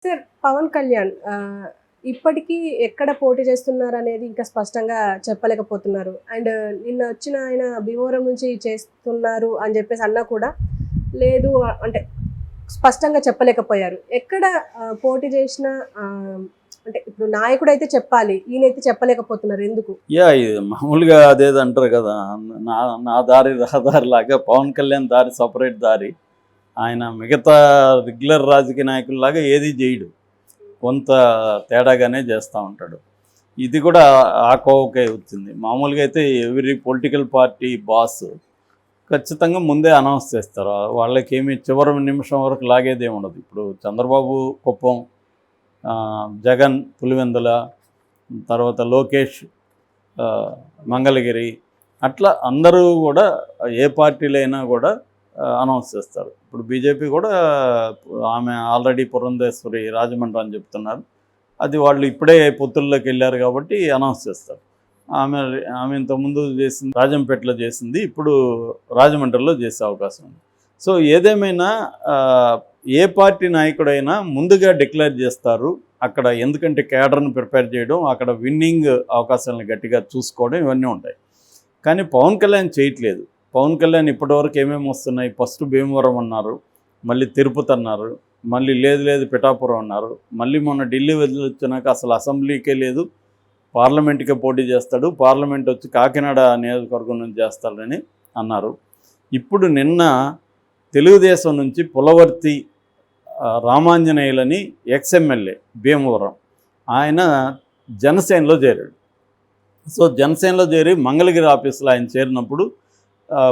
Sir Pawan Kalyan ఇప్పటికీ ఎక్కడ పోటీ చేస్తున్నారనేది ఇంకా స్పష్టంగా చెప్పలేకపోతున్నారు. అండ్ నిన్న వచ్చిన ఆయన భీమవరం నుంచి చేస్తున్నారు అని చెప్పేసి అన్నా కూడా లేదు అంటే స్పష్టంగా చెప్పలేకపోయారు. ఎక్కడ పోటీ చేసినా అంటే ఇప్పుడు నాయకుడైతే చెప్పాలి. ఈయనైతే చెప్పలేకపోతున్నారు ఎందుకు? ఇది మామూలుగా అదేదంటారు కదా, నా నా దారి రహదారి లాగా పవన్ కళ్యాణ్ దారి సపరేట్ దారి. ఆయన మిగతా రెగ్యులర్ రాజకీయ నాయకుల్లాగా ఏది చేయడు, కొంత తేడాగానే చేస్తూ ఉంటాడు. ఇది కూడా ఆ కోవకే వచ్చింది. మామూలుగా అయితే ఎవ్రీ పొలిటికల్ పార్టీ బాస్ ఖచ్చితంగా ముందే అనౌన్స్ చేస్తారు. వాళ్ళకేమి చివరి నిమిషం వరకు లాగేదే ఉండదు. ఇప్పుడు చంద్రబాబు కుప్పం, జగన్ పులివెందుల, తర్వాత లోకేష్ మంగళగిరి, అట్లా అందరూ కూడా ఏ పార్టీలైనా కూడా అనౌన్స్ చేస్తారు. ఇప్పుడు బీజేపీ కూడా ఆమె ఆల్రెడీ పురంధేశ్వరి రాజమండ్రి అని చెప్తున్నారు. అది వాళ్ళు ఇప్పుడే పొత్తుల్లోకి వెళ్ళారు కాబట్టి అనౌన్స్ చేస్తారు. ఆమె ఇంతకుముందు చేసింది రాజంపేటలో చేసింది, ఇప్పుడు రాజమండ్రిలో చేసే అవకాశం ఉంది. సో ఏదేమైనా ఏ పార్టీ నాయకుడైనా ముందుగా డిక్లేర్ చేస్తారు అక్కడ, ఎందుకంటే కేడర్ను ప్రిపేర్ చేయడం, అక్కడ విన్నింగ్ అవకాశాలను గట్టిగా చూసుకోవడం, ఇవన్నీ ఉంటాయి. కానీ పవన్ కళ్యాణ్ చేయట్లేదు. పవన్ కళ్యాణ్ ఇప్పటివరకు ఏమేమి వస్తున్నాయి, ఫస్ట్ భీమవరం అన్నారు, మళ్ళీ తిరుపతి అన్నారు, మళ్ళీ లేదు పిఠాపురం అన్నారు, మళ్ళీ మొన్న ఢిల్లీ వచ్చినాక అసలు అసెంబ్లీకే లేదు, పార్లమెంట్కే పోటీ చేస్తాడు, పార్లమెంట్ వచ్చి కాకినాడ నియోజకవర్గం నుంచి చేస్తాడని అన్నారు. ఇప్పుడు నిన్న తెలుగుదేశం నుంచి పులవర్తి రామాంజనేయులని ఎక్స్ఎమ్మెల్యే భీమవరం, ఆయన జనసేనలో చేరాడు. సో జనసేనలో చేరి మంగళగిరి ఆఫీసులో ఆయన చేరినప్పుడు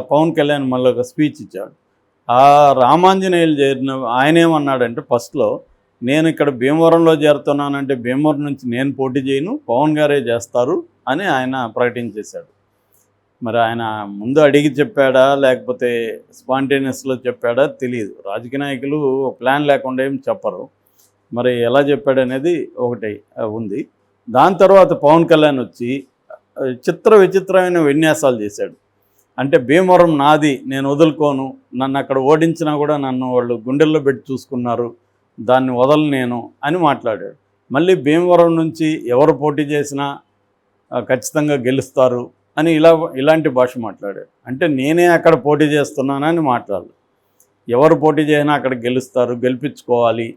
పవన్ కళ్యాణ్ మళ్ళీ ఒక స్పీచ్ ఇచ్చాడు. ఆ రామాంజనేయులు చేరిన ఆయన ఏమన్నాడంటే, ఫస్ట్లో నేను ఇక్కడ భీమవరంలో చేరుతున్నానంటే భీమవరం నుంచి నేను పోటీ చేయను, పవన్ గారే చేస్తారు అని ఆయన ప్రకటించేశాడు. మరి ఆయన ముందు అడిగి చెప్పాడా లేకపోతే స్పాంటేనియస్లో చెప్పాడా తెలియదు. రాజకీయ నాయకులు ప్లాన్ లేకుండా ఏం చెప్పరు. మరి ఎలా చెప్పాడనేది ఒకటి ఉంది. దాని తర్వాత పవన్ కళ్యాణ్ వచ్చి విచిత్రమైన విన్యాసాలు చేశాడు. అంటే భీమవరం నాది, నేను వదులుకోను, నన్ను అక్కడ ఓడించినా కూడా నన్ను వాళ్ళు గుండెల్లో పెట్టి చూసుకున్నారు, దాన్ని వదలను నేను అని మాట్లాడాడు. మళ్ళీ భీమవరం నుంచి ఎవరు పోటీ చేసినా ఖచ్చితంగా గెలుస్తారు అని ఇలాంటి భాష మాట్లాడాడు. అంటే నేనే అక్కడ పోటీ చేస్తున్నానని మాట్లాడాలి, ఎవరు పోటీ చేసినా అక్కడ గెలుస్తారు, గెలిపించుకోవాలి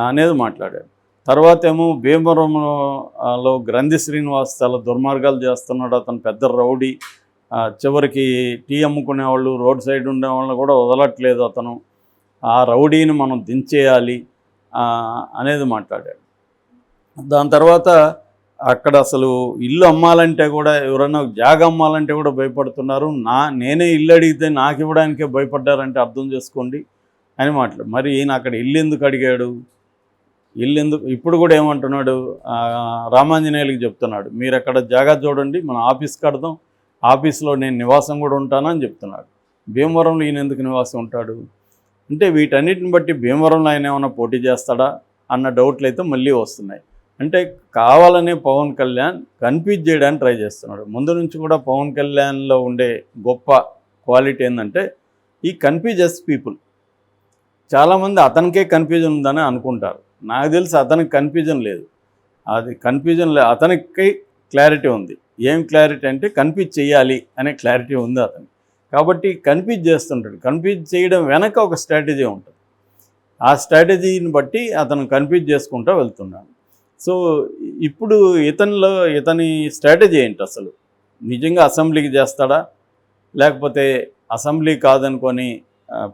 అనేది మాట్లాడాడు. తర్వాత ఏమో భీమవరంలో గ్రంథి శ్రీనివాస్ చాలా దుర్మార్గాలు చేస్తున్నాడు, అతను పెద్ద రౌడీ, చివరికి టీ అమ్ముకునే వాళ్ళు, రోడ్ సైడ్ ఉండే వాళ్ళని కూడా వదలట్లేదు అతను, ఆ రౌడీని మనం దించేయాలి అనేది మాట్లాడాడు. దాని తర్వాత అక్కడ అసలు ఇల్లు అమ్మాలంటే కూడా, ఎవరైనా జాగా అమ్మాలంటే కూడా భయపడుతున్నారు, నేనే ఇల్లు అడిగితే నాకు ఇవ్వడానికే భయపడ్డారంటే అర్థం చేసుకోండి అని మాట్లాడు. మరి ఈయన అక్కడ ఇల్లు ఎందుకు అడిగాడు, ఇప్పుడు కూడా ఏమంటున్నాడు, రామాంజనేయులకి చెప్తున్నాడు, మీరు అక్కడ జాగా చూడండి, మన ఆఫీస్ కడదాం, ఆఫీస్లో నేను నివాసం కూడా ఉంటానని చెప్తున్నాడు. భీమవరంలో ఈయన ఎందుకు నివాసం ఉంటాడు అంటే, వీటన్నిటిని బట్టి భీమవరంలో ఆయన ఏమైనా పోటీ చేస్తాడా అన్న డౌట్లు అయితే మళ్ళీ వస్తున్నాయి. అంటే కావాలనే పవన్ కళ్యాణ్ కన్ఫ్యూజ్ చేయడానికి ట్రై చేస్తున్నాడు. ముందు నుంచి కూడా పవన్ కళ్యాణ్లో ఉండే గొప్ప క్వాలిటీ ఏంటంటే ఈ కన్ఫ్యూజెస్ పీపుల్. చాలామంది అతనికే కన్ఫ్యూజన్ ఉందని అనుకుంటారు. నాకు తెలిసి అతనికి కన్ఫ్యూజన్ లేదు, అతనికి క్లారిటీ ఉంది. ఏం క్లారిటీ అంటే కన్ఫ్యూజ్ చేయాలి అనే క్లారిటీ ఉంది అతనికి. కాబట్టి కన్ఫ్యూజ్ చేస్తుంటాడు. కన్ఫ్యూజ్ చేయడం వెనక ఒక స్ట్రాటజీ ఉంటుంది. ఆ స్ట్రాటజీని బట్టి అతను కన్ఫ్యూజ్ చేసుకుంటూ వెళ్తున్నాడు. సో ఇప్పుడు ఇతని స్ట్రాటజీ ఏంటి, అసలు నిజంగా అసెంబ్లీకి చేస్తాడా, లేకపోతే అసెంబ్లీ కాదనుకొని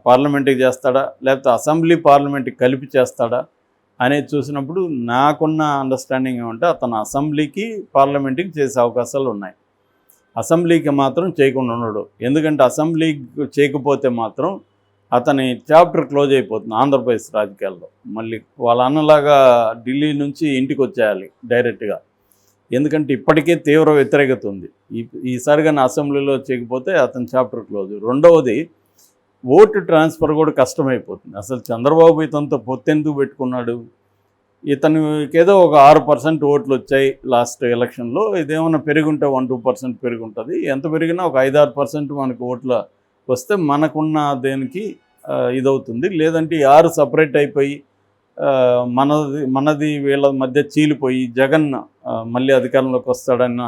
పార్లమెంట్కి చేస్తాడా, లేకపోతే అసెంబ్లీ పార్లమెంట్కి కలిపి చేస్తాడా అనేది చూసినప్పుడు నాకున్న అండర్స్టాండింగ్ ఏమంటే అతను అసెంబ్లీకి పార్లమెంట్కి చేసే అవకాశాలు ఉన్నాయి. అసెంబ్లీకి మాత్రం చేయకుండా ఉండడు. ఎందుకంటే అసెంబ్లీకి చేయకపోతే మాత్రం అతని చాప్టర్ క్లోజ్ అయిపోతుంది ఆంధ్రప్రదేశ్ రాజకీయాల్లో. మళ్ళీ వాళ్ళ అన్నలాగా ఢిల్లీ నుంచి ఇంటికి వచ్చేయాలి డైరెక్ట్గా. ఎందుకంటే ఇప్పటికే తీవ్ర వ్యతిరేకత ఉంది. ఈసారి కానీ అసెంబ్లీలో చేయకపోతే అతని చాప్టర్ క్లోజ్. రెండవది, ఓటు ట్రాన్స్ఫర్ కూడా కష్టమైపోతుంది. అసలు చంద్రబాబు ఇతనితో పొత్తెందుకు పెట్టుకున్నాడు, ఇతనికి ఏదో ఒక 6% ఓట్లు వచ్చాయి లాస్ట్ ఎలక్షన్లో, ఇదేమన్నా పెరుగుంటే 1-2% పెరుగుంటుంది. ఎంత పెరిగినా ఒక 5-6% మనకు ఓట్ల వస్తే మనకున్న దేనికి ఇదవుతుంది. లేదంటే 6 సపరేట్ అయిపోయి మనది వీళ్ళ మధ్య చీలిపోయి జగన్ మళ్ళీ అధికారంలోకి వస్తాడన్న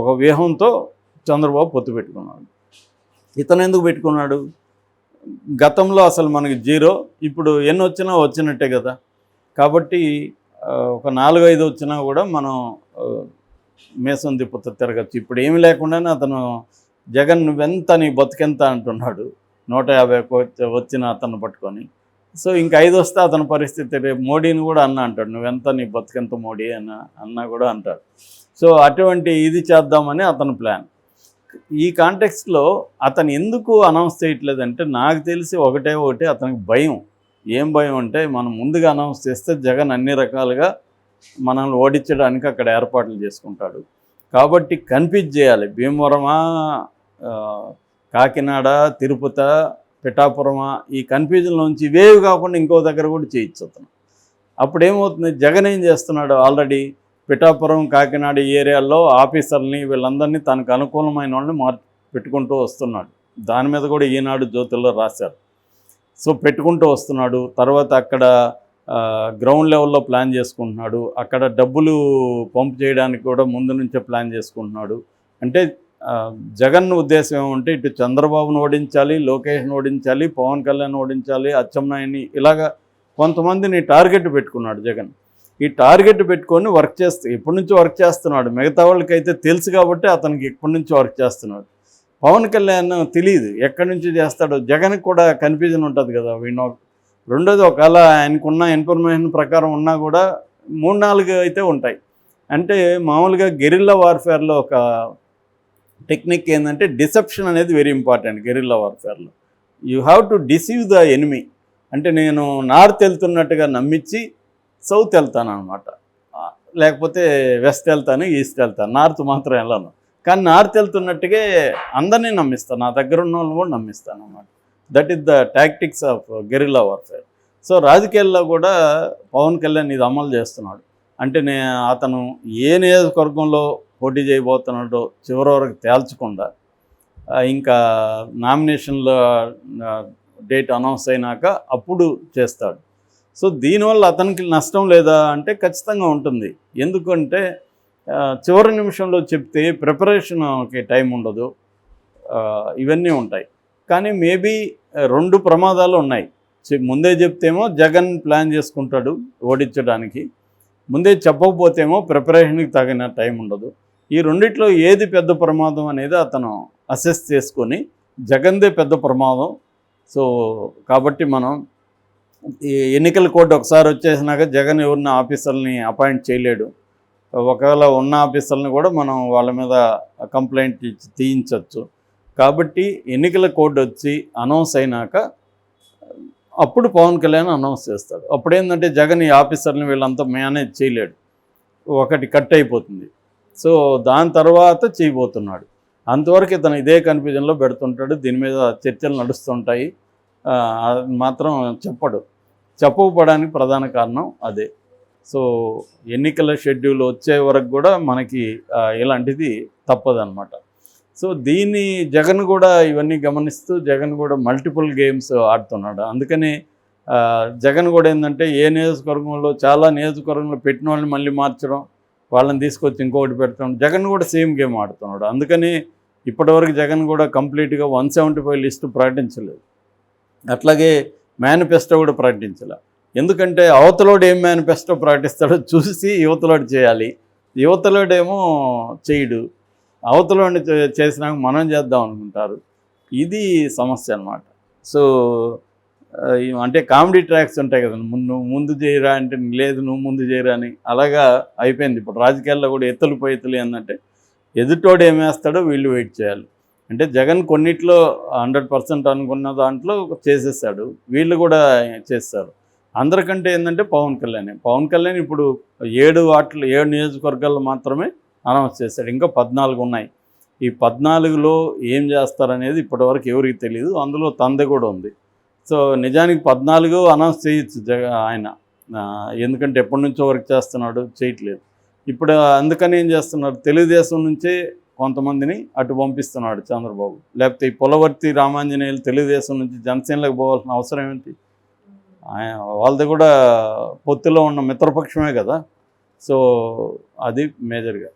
ఒక వ్యూహంతో చంద్రబాబు పొత్తు పెట్టుకున్నాడు. ఇతను ఎందుకు పెట్టుకున్నాడు? గతంలో అసలు మనకి 0, ఇప్పుడు ఎన్ని వచ్చినా వచ్చినట్టే కదా. కాబట్టి ఒక 4-5 వచ్చినా కూడా మనం మేసం తిప్పుతూ తిరగచ్చు. ఇప్పుడు ఏమీ లేకుండానే అతను జగన్ నువ్వెంత నీ బతుకెంత అంటున్నాడు 150 వచ్చిన అతను పట్టుకొని. సో ఇంకా 5 వస్తే అతని పరిస్థితి, రేపు మోడీని కూడా అంటాడు నువ్వెంత నీ బతుకెంత మోడీ అన్నా కూడా అంటాడు. సో అటువంటి ఇది చేద్దామని అతని ప్లాన్. ఈ కాంటెక్స్ట్లో అతను ఎందుకు అనౌన్స్ చేయట్లేదంటే నాకు తెలిసి ఒకటే అతనికి భయం. ఏం భయం అంటే మనం ముందుగా అనౌన్స్ చేస్తే జగన్ అన్ని రకాలుగా మనల్ని ఓడించడానికి అక్కడ ఏర్పాట్లు చేసుకుంటాడు. కాబట్టి కన్ఫ్యూజ్ చేయాలి. భీమవరమా, కాకినాడ, తిరుపతి, పిఠాపురమా, ఈ కన్ఫ్యూజన్లోంచి ఇవేవి కాకుండా ఇంకో దగ్గర కూడా చేయొచ్చు అతను. అప్పుడు ఏమవుతుంది, జగన్ ఏం చేస్తున్నాడు, ఆల్రెడీ పిఠాపురం, కాకినాడ ఏరియాల్లో ఆఫీసర్ని వీళ్ళందరినీ తనకు అనుకూలమైన వాళ్ళని పెట్టుకుంటూ వస్తున్నాడు. దాని మీద కూడా ఈనాడు జ్యోతిలో రాశారు. సో పెట్టుకుంటూ వస్తున్నాడు. తర్వాత అక్కడ గ్రౌండ్ లెవెల్లో ప్లాన్ చేసుకుంటున్నాడు. అక్కడ డబ్బులు పంపు చేయడానికి కూడా ముందు నుంచే ప్లాన్ చేసుకుంటున్నాడు. అంటే జగన్ ఉద్దేశం ఏమంటే ఇటు చంద్రబాబును ఓడించాలి, లోకేష్ను ఓడించాలి, పవన్ కళ్యాణ్ ఓడించాలి, అచ్చెన్నాయుడిని, ఇలాగా కొంతమందిని టార్గెట్ పెట్టుకున్నాడు జగన్. ఈ టార్గెట్ పెట్టుకొని ఎప్పటి నుంచో వర్క్ చేస్తున్నాడు. మిగతా వాళ్ళకైతే తెలుసు కాబట్టి అతనికి ఎప్పటి నుంచో వర్క్ చేస్తున్నాడు. పవన్ కళ్యాణ్ తెలియదు ఎక్కడి నుంచి చేస్తాడో. జగన్కి కూడా కన్ఫ్యూజన్ ఉంటుంది కదా. రెండోది, ఒకవేళ ఆయనకున్న ఇన్ఫర్మేషన్ ప్రకారం ఉన్నా కూడా 3-4 అయితే ఉంటాయి. అంటే మామూలుగా గెరిల్లా వార్ఫేర్లో ఒక టెక్నిక్ ఏంటంటే డిసెప్షన్ అనేది వెరీ ఇంపార్టెంట్. గెరిల్లా వార్ఫేర్లో you have to deceive the enemy. అంటే నేను నార్త్ వెళ్తున్నట్టుగా నమ్మించి సౌత్ వెళ్తాను అనమాట, లేకపోతే వెస్ట్ వెళ్తాను, ఈస్ట్ వెళ్తాను, నార్త్ మాత్రం వెళ్ళను. కానీ నార్త్ వెళ్తున్నట్టుగా అందరినీ నమ్మిస్తాను, నా దగ్గర ఉన్న వాళ్ళని కూడా నమ్మిస్తాను అన్నమాట. That is the tactics of guerrilla warfare. So రాజకీయాల్లో కూడా పవన్ కళ్యాణ్ ఇది అమలు చేస్తున్నాడు. అంటే అతను ఏ నియోజకవర్గంలో పోటీ చేయబోతున్నాడో చివరి వరకు తేల్చకుండా ఇంకా నామినేషన్ల డేట్ అనౌన్స్ అయినాక అప్పుడు చేస్తాడు. సో దీనివల్ల అతనికి నష్టం లేదా అంటే ఖచ్చితంగా ఉంటుంది. ఎందుకంటే చివరి నిమిషంలో చెప్తే ప్రిపరేషన్కి టైం ఉండదు, ఇవన్నీ ఉంటాయి. కానీ మేబీ 2 ప్రమాదాలు ఉన్నాయి. ముందే చెప్తేమో జగన్ ప్లాన్ చేసుకుంటాడు ఓడించడానికి, ముందే చెప్పకపోతేమో ప్రిపరేషన్కి తగిన టైం ఉండదు. ఈ రెండిట్లో ఏది పెద్ద ప్రమాదం అనేది అతను అసెస్ చేసుకొని జగన్దే పెద్ద ప్రమాదం. సో కాబట్టి మనం ఈ ఎన్నికల కోడ్ ఒకసారి వచ్చేసినాక జగన్ ఎవరిన ఆఫీసర్ని అపాయింట్ చేయలేడు. ఒకవేళ ఉన్న ఆఫీసర్ని కూడా మనం వాళ్ళ మీద కంప్లైంట్ ఇచ్చి తీయించవచ్చు. కాబట్టి ఎన్నికల కోడ్ వచ్చి అనౌన్స్ అయినాక అప్పుడు పవన్ కళ్యాణ్ అనౌన్స్ చేస్తాడు. అప్పుడేంటంటే జగన్ ఈ ఆఫీసర్ని వీళ్ళంతా మేనేజ్ చేయలేడు, ఒకటి కట్ అయిపోతుంది. సో దాని తర్వాత చేయబోతున్నాడు. అంతవరకు ఇతను ఇదే కన్ఫ్యూజన్లో పెడుతుంటాడు. దీని మీద చర్చలు నడుస్తుంటాయి, మాత్రం చెప్పకపోవడానికి ప్రధాన కారణం అదే. సో ఎన్నికల షెడ్యూల్ వచ్చే వరకు కూడా మనకి ఇలాంటిది తప్పదన్నమాట. సో దీన్ని జగన్ కూడా ఇవన్నీ గమనిస్తూ జగన్ కూడా మల్టిపుల్ గేమ్స్ ఆడుతున్నాడు. అందుకని జగన్ కూడా ఏంటంటే ఏ నియోజకవర్గంలో చాలా నియోజకవర్గంలో పెట్టిన వాళ్ళని మళ్ళీ మార్చడం, వాళ్ళని తీసుకొచ్చి ఇంకొకటి పెట్టడం, జగన్ కూడా సేమ్ గేమ్ ఆడుతున్నాడు. అందుకని ఇప్పటివరకు జగన్ కూడా కంప్లీట్గా 175 లిస్టు ప్రకటించలేదు. అట్లాగే మేనిఫెస్టో కూడా ప్రకటించలే. ఎందుకంటే అవతలోడు ఏం మేనిఫెస్టో ప్రకటిస్తాడో చూసి యువతలోడు చేయాలి, యువతలోడేమో చేయడు, అవతలోని చేసినాక మనం చేద్దాం అనుకుంటారు. ఇది సమస్య అన్నమాట. సో అంటే కామెడీ ట్రాక్స్ ఉంటాయి కదా, ముందు చేయరా అంటే లేదు నువ్వు ముందు చేయరా అని, అలాగా అయిపోయింది. ఇప్పుడు రాజకీయాల్లో కూడా ఎత్తులు పైతులు ఏంటంటే ఎదుటోడు ఏం వేస్తాడో వీళ్ళు వెయిట్ చేయాలి. అంటే జగన్ కొన్నిట్లో 100% అనుకున్న దాంట్లో చేసేసాడు, వీళ్ళు కూడా చేస్తారు. అందరికంటే ఏంటంటే పవన్ కళ్యాణ్ ఇప్పుడు 7 నియోజకవర్గాల్లో మాత్రమే అనౌన్స్ చేశాడు. ఇంకా 14 ఉన్నాయి. ఈ 14లో ఏం చేస్తారనేది ఇప్పటివరకు ఎవరికి తెలియదు. అందులో తందె కూడా ఉంది. సో నిజానికి 14 అనౌన్స్ చేయొచ్చు ఆయన, ఎందుకంటే ఎప్పటి నుంచో వర్క్ చేస్తున్నాడు, చేయట్లేదు. ఇప్పుడు అందుకని ఏం చేస్తున్నారు, తెలుగుదేశం నుంచే కొంతమందిని అటు పంపిస్తున్నాడు చంద్రబాబు. లేకపోతే ఈ పులవర్తి రామాంజనేయులు తెలుగుదేశం నుంచి జనసేనలకు పోవాల్సిన అవసరం ఏంటి? వాళ్ళది కూడా పొత్తులో ఉన్న మిత్రపక్షమే కదా. సో అది మేజర్గా.